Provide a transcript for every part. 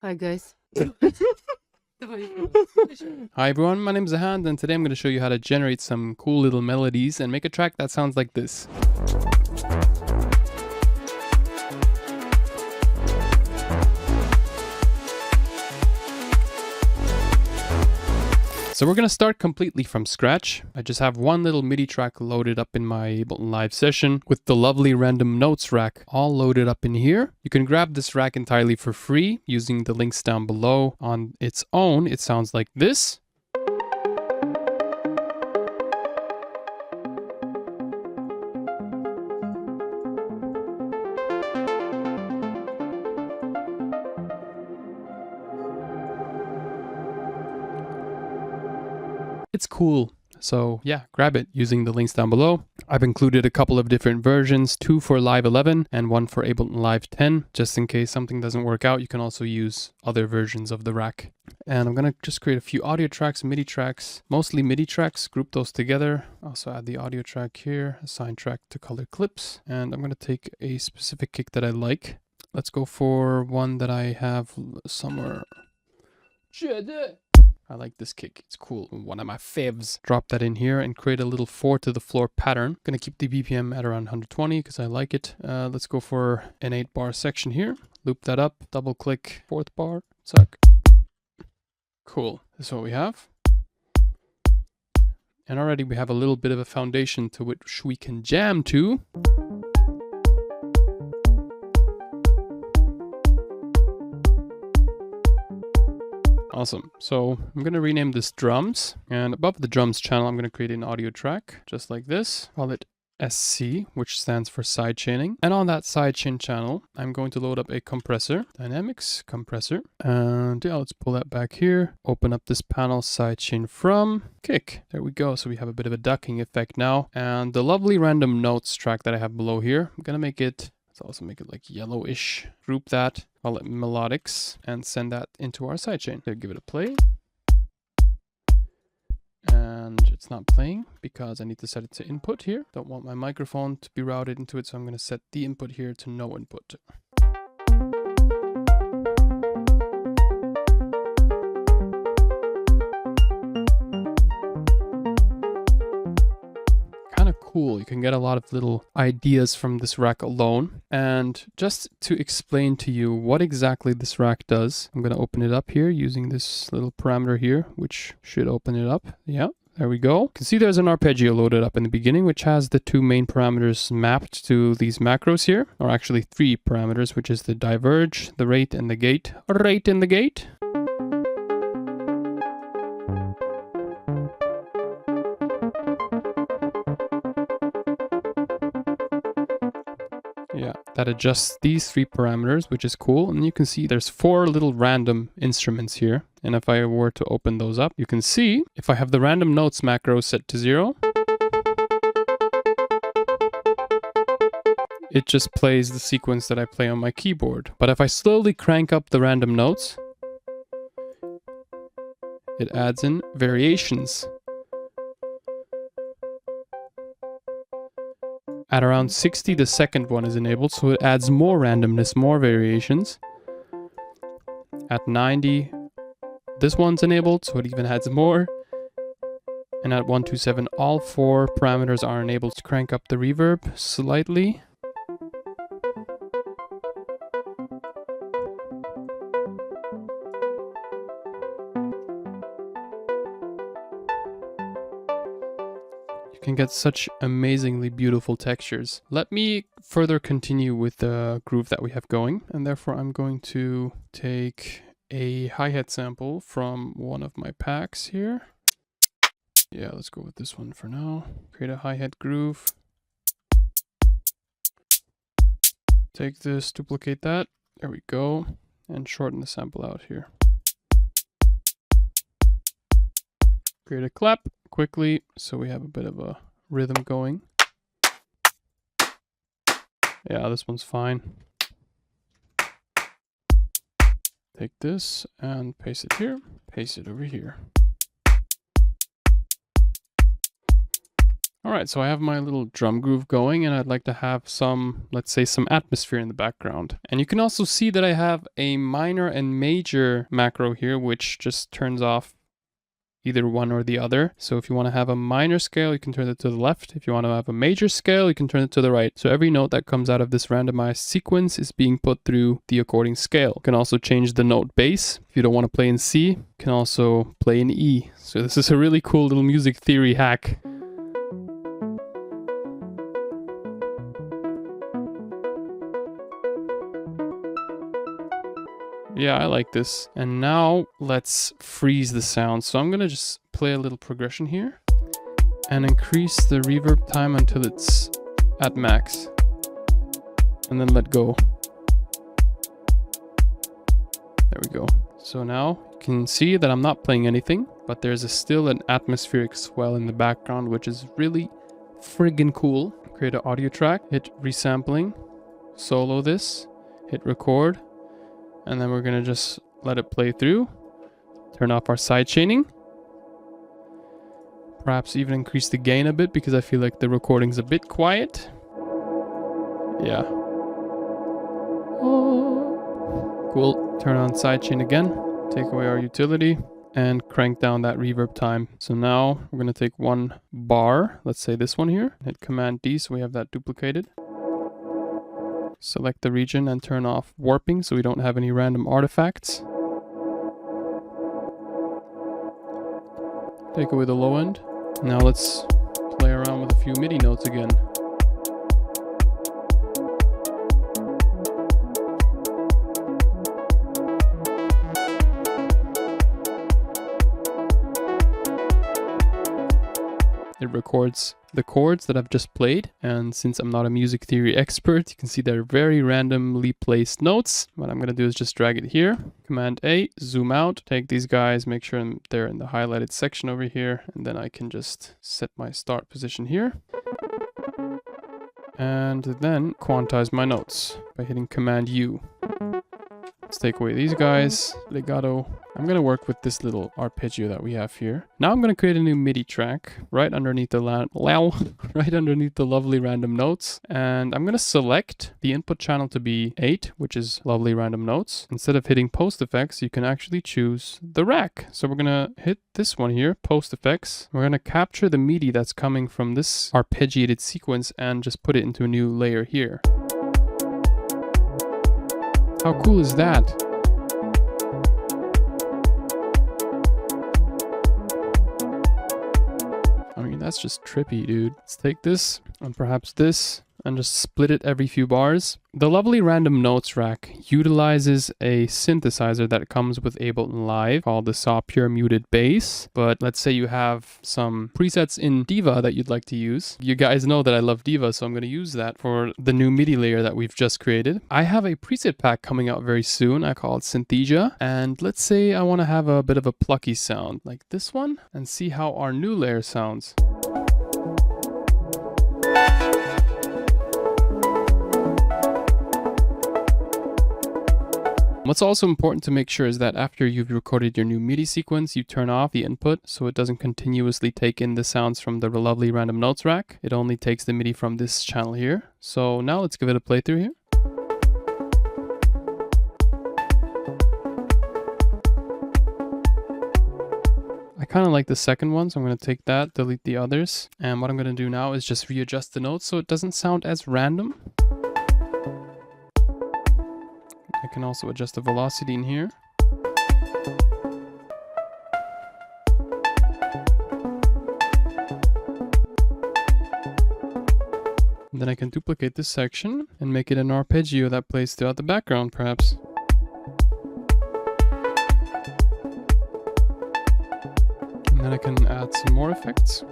Hi guys. Hi everyone, my name is Ahand and today I'm going to show you how to generate some cool little melodies and make a track that sounds like this. So we're going to start completely from scratch. I just have one little MIDI track loaded up in my Ableton Live session with the lovely random notes rack all loaded up in here. You can grab this rack entirely for free using the links down below. On its own, it sounds like this. It's cool. So yeah, grab it using the links down below. I've included a couple of different versions, 2 for Live 11 and 1 for Ableton Live 10. Just in case something doesn't work out, you can also use other versions of the rack. And I'm gonna just create a few audio tracks, MIDI tracks, mostly MIDI tracks, group those together. Also add the audio track here, assign track to color clips. And I'm gonna take a specific kick that I like. Let's go for one that I have somewhere. I like this kick, it's cool, one of my favs. Drop that in here and create a little 4 to the floor pattern. Gonna keep the BPM at around 120 because I like it. Let's go for an 8 bar section here. Loop that up, double click, 4th bar, suck. Cool, this is what we have. And already we have a little bit of a foundation to which we can jam to. Awesome. So I'm going to rename this drums, and above the drums channel, I'm going to create an audio track just like this. Call it SC, which stands for sidechaining. And on that sidechain channel, I'm going to load up a compressor, dynamics compressor. And yeah, let's pull that back here. Open up this panel, sidechain from kick. There we go. So we have a bit of a ducking effect now. And the lovely random notes track that I have below here, I'm going to make it, let's also make it like yellowish. Group that, call it melodics, and send that into our sidechain. So give it a play. And it's not playing because I need to set it to input here. Don't want my microphone to be routed into it, so I'm going to set the input here to no input. Cool. You can get a lot of little ideas from this rack alone. And just to explain to you what exactly this rack does, I'm going to open it up here using this little parameter here, which should open it up. Yeah. There we go. You can see there's an arpeggio loaded up in the beginning, which has the 2 main parameters mapped to these macros here, or actually 3 parameters, which is the diverge, the rate, and the gate. Rate and the gate. Yeah, that adjusts these 3 parameters, which is cool. And you can see there's 4 little random instruments here. And if I were to open those up, you can see if I have the random notes macro set to 0, it just plays the sequence that I play on my keyboard. But if I slowly crank up the random notes, it adds in variations. At around 60, the second one is enabled, so it adds more randomness, more variations. At 90, this one's enabled, so it even adds more. And at 127, all 4 parameters are enabled to crank up the reverb slightly. Can get such amazingly beautiful textures. Let me further continue with the groove that we have going, and therefore I'm going to take a hi-hat sample from one of my packs here. Yeah, let's go with this one for now. Create a hi-hat groove. Take this, duplicate that. There we go. And shorten the sample out here. Create a clap quickly so we have a bit of a rhythm going. Yeah, this one's fine. Take this and paste it here, paste it over here. All right, so I have my little drum groove going and I'd like to have some, let's say, some atmosphere in the background. And you can also see that I have a minor and major macro here, which just turns off either one or the other. So if you want to have a minor scale, you can turn it to the left. If you want to have a major scale, you can turn it to the right. So every note that comes out of this randomized sequence is being put through the according scale. You can also change the note bass. If you don't want to play in C, you can also play in E. So this is a really cool little music theory hack. Yeah, I like this. And now let's freeze the sound. So I'm gonna just play a little progression here and increase the reverb time until it's at max. And then let go. There we go. So now you can see that I'm not playing anything, but there's still an atmospheric swell in the background, which is really friggin' cool. Create an audio track, hit resampling, solo this, hit record, and then we're gonna just let it play through. Turn off our side chaining. Perhaps even increase the gain a bit because I feel like the recording's a bit quiet. Yeah. Oh. Cool. Turn on sidechain again. Take away our utility and crank down that reverb time. So now we're gonna take one bar. Let's say this one here. Hit Command D so we have that duplicated. Select the region and turn off warping so we don't have any random artifacts. Take away the low end. Now let's play around with a few MIDI notes again. It records the chords that I've just played, and since I'm not a music theory expert, you can see they're very randomly placed notes. What I'm going to do is just drag it here, Command A, zoom out, take these guys, make sure they're in the highlighted section over here, and then I can just set my start position here. And then quantize my notes by hitting Command U. Let's take away these guys, legato. I'm gonna work with this little arpeggio that we have here. Now I'm gonna create a new MIDI track right underneath the right underneath the lovely random notes, and I'm gonna select the input channel to be 8, which is lovely random notes. Instead of hitting post effects, you can actually choose the rack. So we're gonna hit this one here, post effects. We're gonna capture the MIDI that's coming from this arpeggiated sequence and just put it into a new layer here. How cool is that? I mean, that's just trippy, dude. Let's take this and perhaps this and just split it every few bars. The lovely random notes rack utilizes a synthesizer that comes with Ableton Live called the Saw Pure Muted Bass. But let's say you have some presets in Diva that you'd like to use. You guys know that I love Diva, so I'm going to use that for the new MIDI layer that we've just created. I have a preset pack coming out very soon. I call it Synthesia. And let's say I want to have a bit of a plucky sound like this one and see how our new layer sounds. What's also important to make sure is that after you've recorded your new MIDI sequence, you turn off the input so it doesn't continuously take in the sounds from the lovely random notes rack. It only takes the MIDI from this channel here. So now let's give it a playthrough here. I kind of like the second one, so I'm going to take that, delete the others. And what I'm going to do now is just readjust the notes so it doesn't sound as random. I can also adjust the velocity in here. And then I can duplicate this section and make it an arpeggio that plays throughout the background, perhaps. And then I can add some more effects.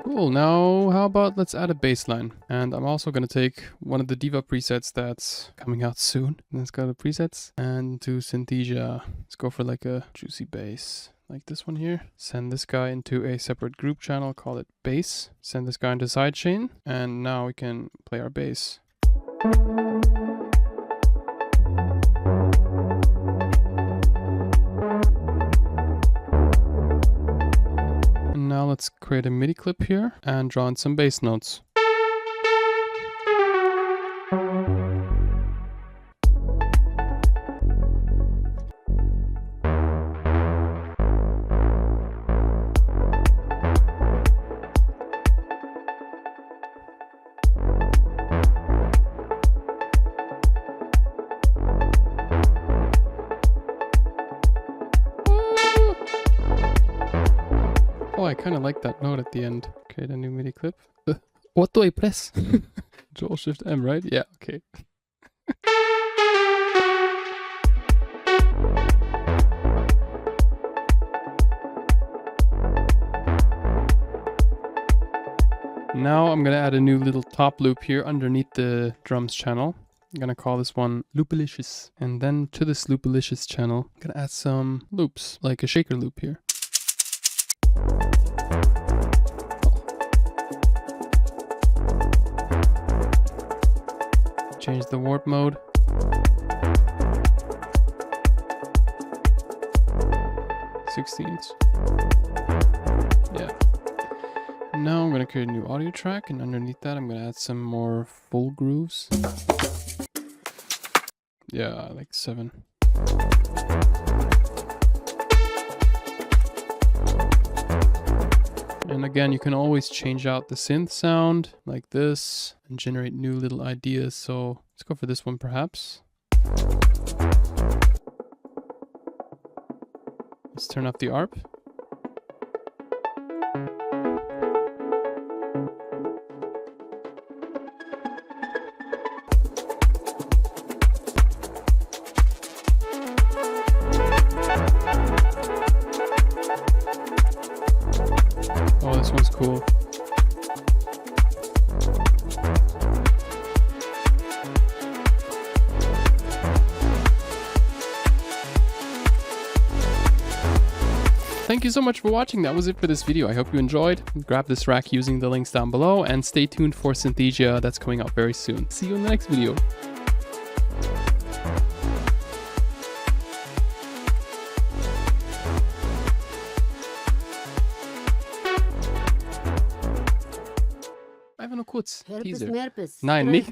Cool, now how about let's add a bass line. And I'm also going to take one of the Diva presets that's coming out soon. Let's go to presets and to Synthesia. Let's go for like a juicy bass, like this one here. Send this guy into a separate group channel, call it bass. Send this guy into sidechain, and now we can play our bass. create a MIDI clip here and draw in some bass notes. Oh, I kind of like that note at the end. Create a new MIDI clip. What do I press? Control Shift M, right? Yeah, okay. Now I'm gonna add a new little top loop here underneath the drums channel. I'm gonna call this one Loopalicious. And then to this Loopalicious channel, I'm gonna add some loops, like a shaker loop here. Change the warp mode. Sixteenths. Yeah. Now I'm going to create a new audio track, and underneath that I'm going to add some more full grooves. Yeah, like 7. And again, you can always change out the synth sound like this and generate new little ideas. So let's go for this one perhaps. Let's turn up the ARP. Oh, this one's cool. Thank you so much for watching. That was it for this video. I hope you enjoyed. Grab this rack using the links down below and stay tuned for Synthesia that's coming out very soon. See you in the next video. Einfach nur kurz. Herpes, Teaser. Merpes. Nein, nicht.